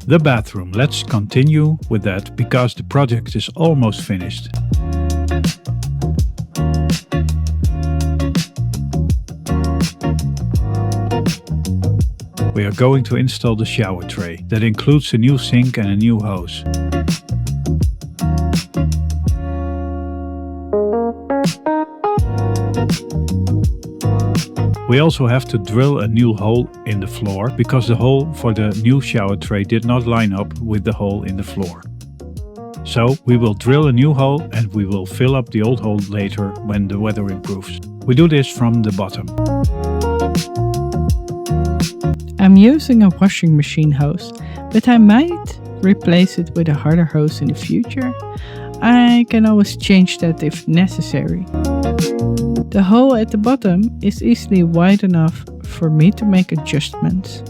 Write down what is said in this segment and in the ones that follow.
The bathroom. Let's continue with that because the project is almost finished. We are going to install the shower tray. That includes a new sink and a new hose. We also have to drill a new hole in the floor because the hole for the new shower tray did not line up with the hole in the floor. So we will drill a new hole and we will fill up the old hole later when the weather improves. We do this from the bottom. I'm using a washing machine hose, but I might replace it with a harder hose in the future. I can always change that if necessary. The hole at the bottom is easily wide enough for me to make adjustments.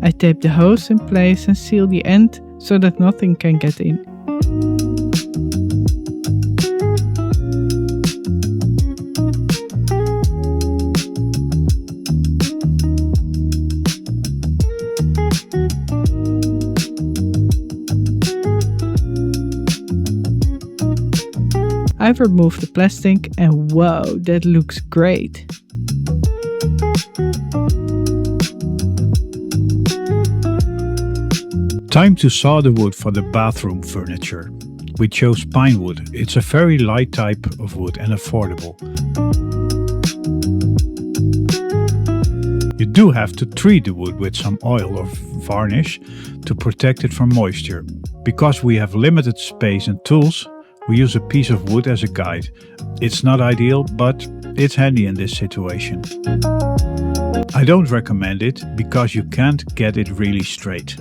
I tape the hose in place and seal the end so that nothing can get in. I've removed the plastic and whoa, that looks great. Time to saw the wood for the bathroom furniture. We chose pine wood. It's a very light type of wood and affordable. You do have to treat the wood with some oil or varnish to protect it from moisture. Because we have limited space and tools, we use a piece of wood as a guide. It's not ideal, but it's handy in this situation. I don't recommend it because you can't get it really straight.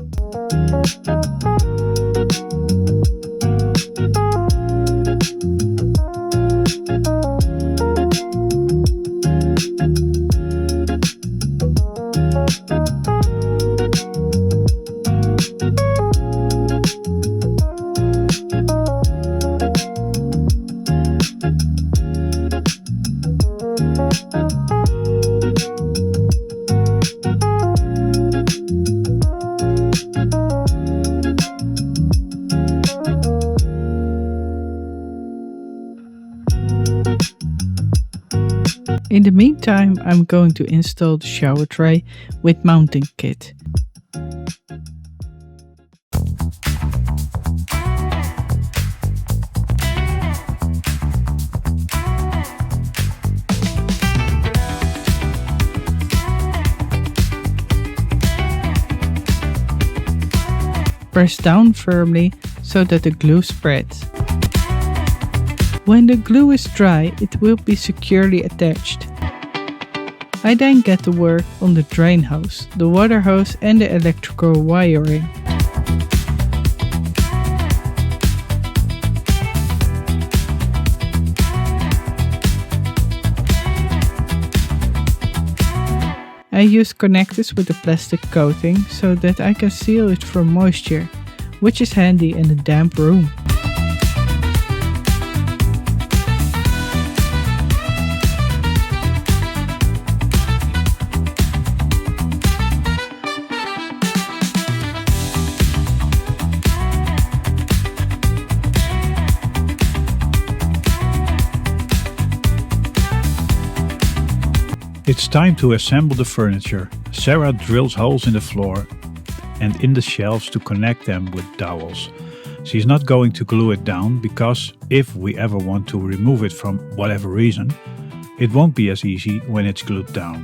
In the meantime, I'm going to install the shower tray with mounting kit. Press down firmly so that the glue spreads. When the glue is dry, it will be securely attached. I then get to work on the drain hose, the water hose and the electrical wiring. I use connectors with a plastic coating so that I can seal it from moisture, which is handy in a damp room. It's time to assemble the furniture. Sarah drills holes in the floor and in the shelves to connect them with dowels. She's not going to glue it down because if we ever want to remove it from whatever reason, it won't be as easy when it's glued down.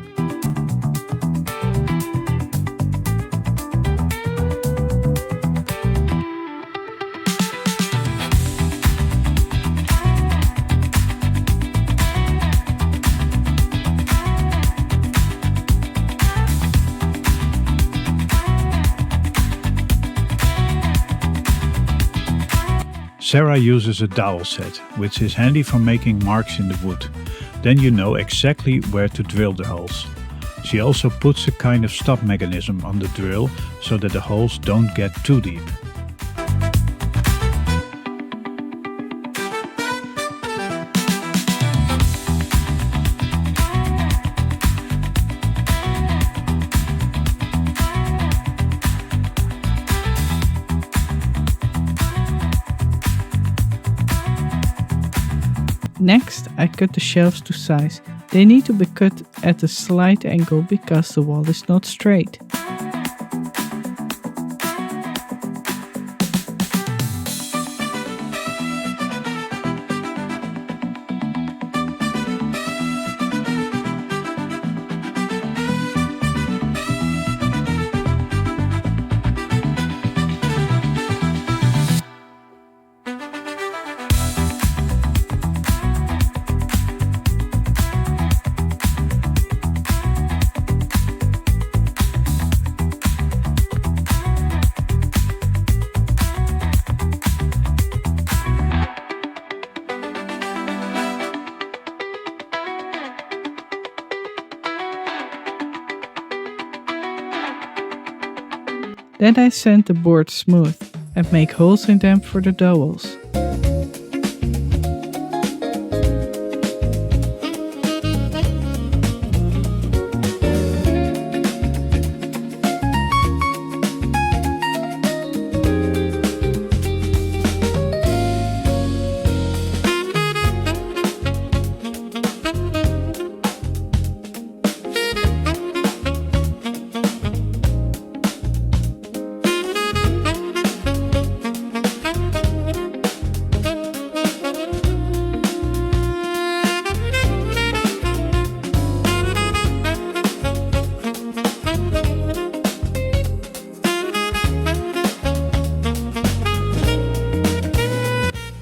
Sarah uses a dowel set, which is handy for making marks in the wood. Then you know exactly where to drill the holes. She also puts a kind of stop mechanism on the drill so that the holes don't get too deep. Next, I cut the shelves to size. They need to be cut at a slight angle because the wall is not straight. Then I sand the boards smooth and make holes in them for the dowels.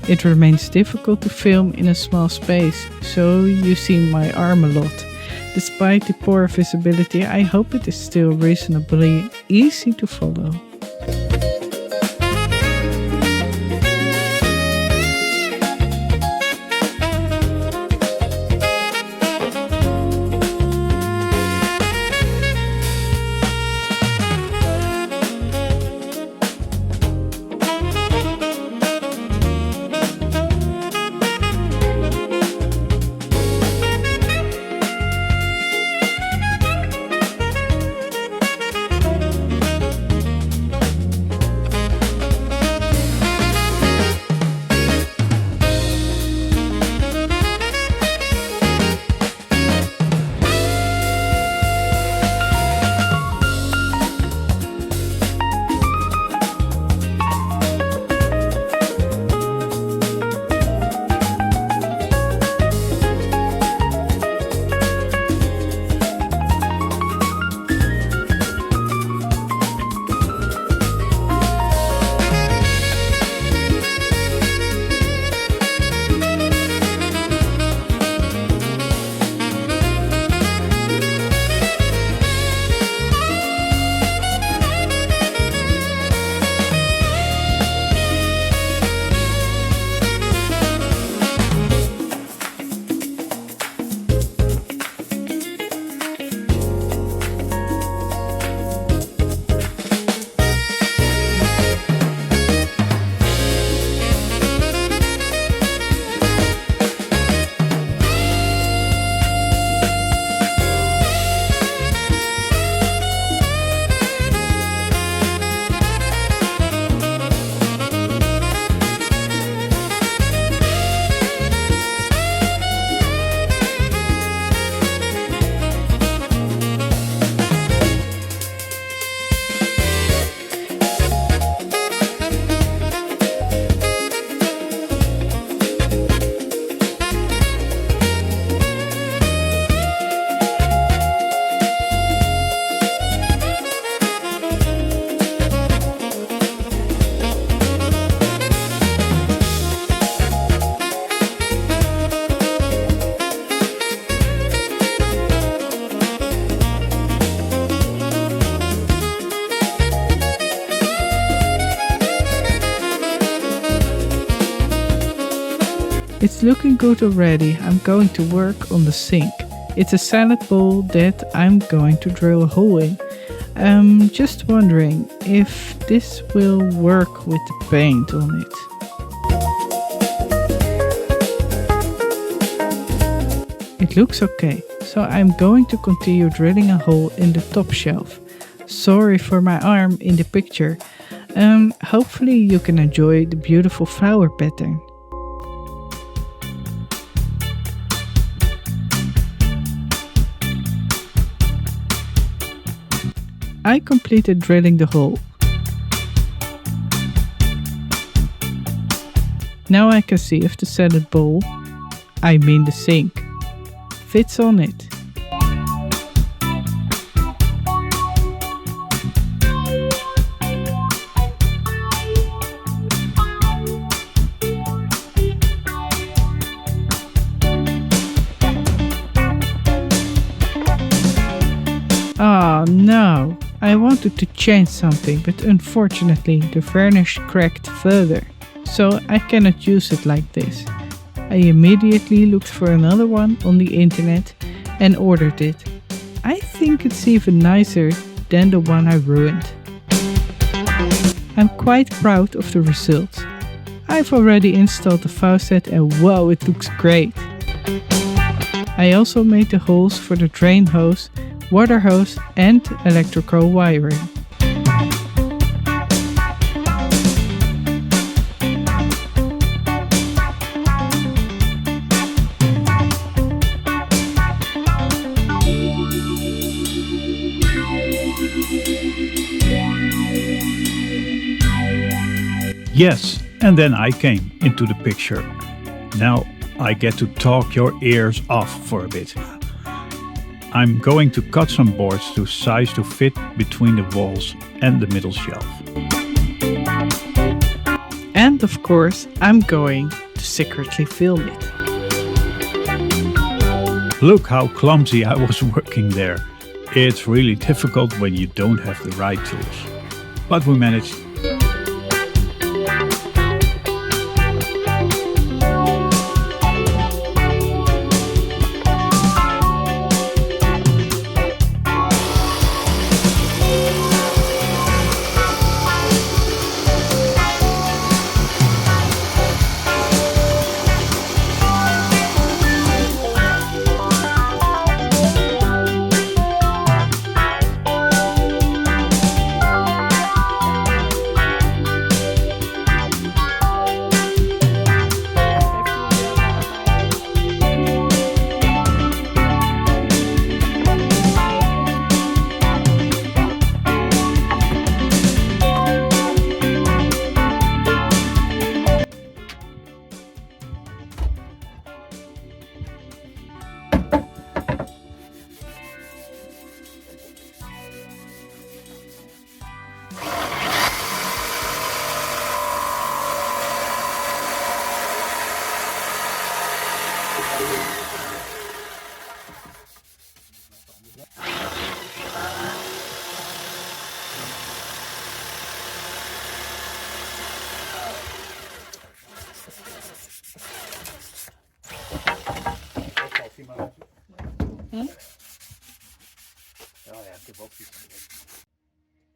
It remains difficult to film in a small space, so you see my arm a lot. Despite the poor visibility, I hope it is still reasonably easy to follow. It's looking good already. I'm going to work on the sink. It's a salad bowl that I'm going to drill a hole in. Just wondering if this will work with the paint on it. It looks okay, so I'm going to continue drilling a hole in the top shelf. Sorry for my arm in the picture. Hopefully you can enjoy the beautiful flower pattern. I completed drilling the hole. Now I can see if the salad bowl, I mean the sink, fits on it. Oh no, I wanted to change something, but unfortunately the varnish cracked further, so I cannot use it like this. I immediately looked for another one on the internet and ordered it. I think it's even nicer than the one I ruined. I'm quite proud of the result. I've already installed the faucet and wow, it looks great. I also made the holes for the drain hose, water hose and electrical wiring. Yes, and then I came into the picture. Now I get to talk your ears off for a bit. I'm going to cut some boards to size to fit between the walls and the middle shelf. And of course, I'm going to secretly film it. Look how clumsy I was working there. It's really difficult when you don't have the right tools. But we managed.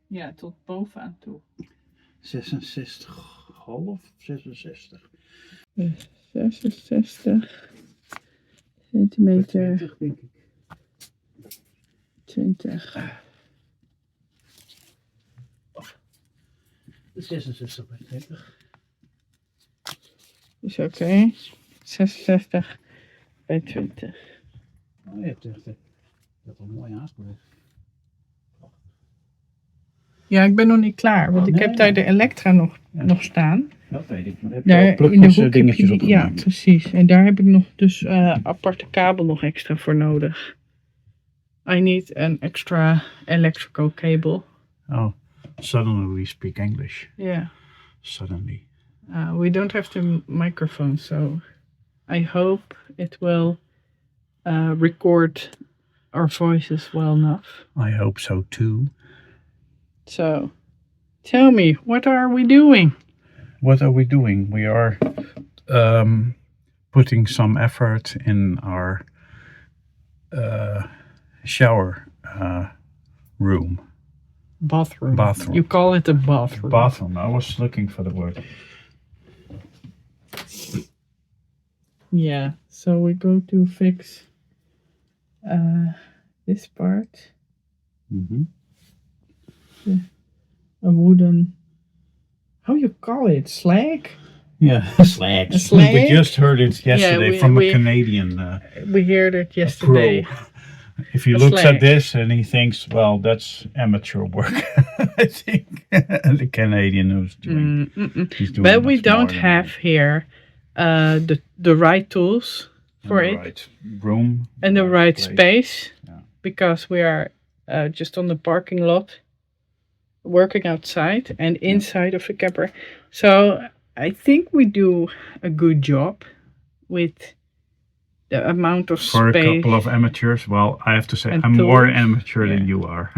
Ja, tot bovenaan toe. 66,5, 66. 66 centimeter. 20 denk ik. 20. 66 bij 20. Is oké. 66 bij 20. Oh, je hebt echt dat al mooi aanspreekt. Ja, ik ben nog niet klaar, want ik heb daar de Elektra nog staan. Dat weet ik, maar heb Daar je ook in de plukjes hoek dingetjes heb op je, ja, gemaakt. precies. En daar heb ik nog dus aparte kabel nog extra voor nodig. I need an extra electrical cable. Oh, suddenly we speak English. Yeah. Suddenly. We don't have the microphone, so I hope it will record our voices well enough. I hope so too. So, tell me, what are we doing? What are we doing? We are putting some effort in our shower room. Bathroom. Bathroom. You call it a bathroom. Bathroom. I was looking for the word. Yeah, so we go to fix this part. Mm-hmm. A wooden, how you call it, slag? Yeah, slag. A slag? We just heard it yesterday we- from we- a Canadian We heard it yesterday. pro. if he a looks sleigh. at this and he thinks, well, that's amateur work, I think. The Canadian who's doing, he's doing But we much more don't than have me. here the right tools for And it the right room and the right place. space Yeah. because we are just on the parking lot working outside and inside of the camper. So I think we do a good job with the amount of For space. a couple of amateurs, well, I have to say, And I'm more tools. amateur Yeah. than you are.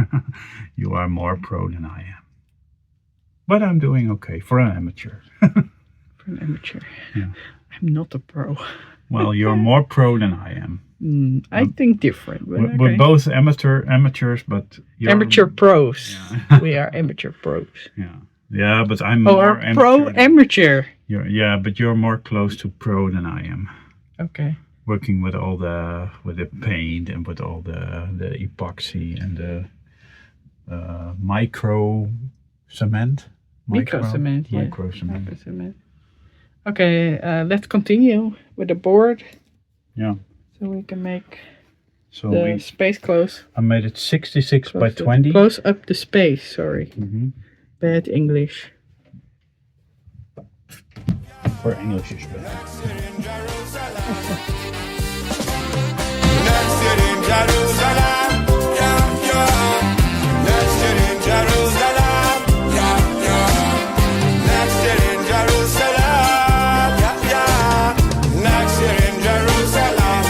You are more pro than I am. But I'm doing okay for an amateur. For an amateur. Yeah. I'm not a pro. Well, you're more pro than I am. I think different. But We're okay. both amateurs, but you're Amateur pros. Yeah. We are amateur pros. Yeah, but I'm Oh, more or amateur. pro amateur. But you're more close to pro than I am. Okay. Working with all the paint and with all the epoxy and the micro cement. Micro cement. Yeah. Micro cement. Micro cement. Okay, let's continue with the board Yeah. so we can make So the space close. I made it 66 by Close 20. Close up the space, sorry. Mm-hmm. Bad English. For English is better. Next year in Jerusalem, yeah, yeah. Next year in Jerusalem, yeah, yeah. Next year in Jerusalem, yeah, yeah. Next year in Jerusalem.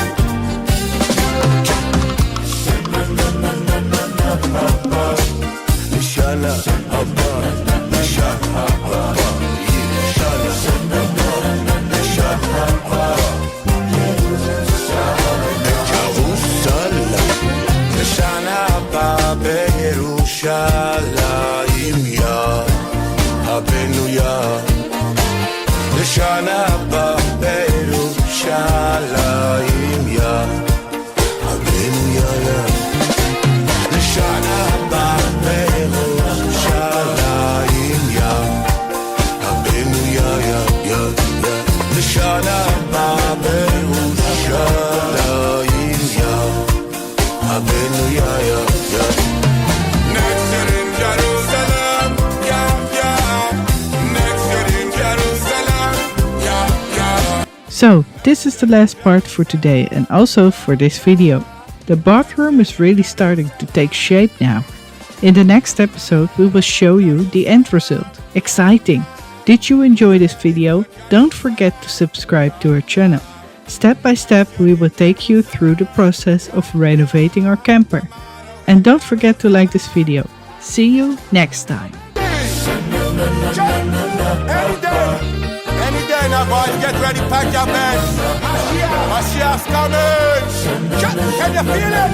Shana Abba, Shana Abba, Shana Abba, Shana Abba. Shana Abba Yerushalayim ya Habenu ya Shana Abba Yerushalayim ya Habenu ya Shana Abba Yerushalayim ya Habenu ya Shana Abba Yerushalayim ya Habenu ya Next year in Jerusalem, yeah, yeah. Next year in Jerusalem, yeah, yeah. So, this is the last part for today and also for this video. The bathroom is really starting to take shape now. In the next episode we will show you the end result. Exciting! Did you enjoy this video? Don't forget to subscribe to our channel. Step by step we will take you through the process of renovating our camper. And don't forget to like this video. See you next time. Any day now, boys, get ready, pack your bags. Mashiach's coming. Can you feel it?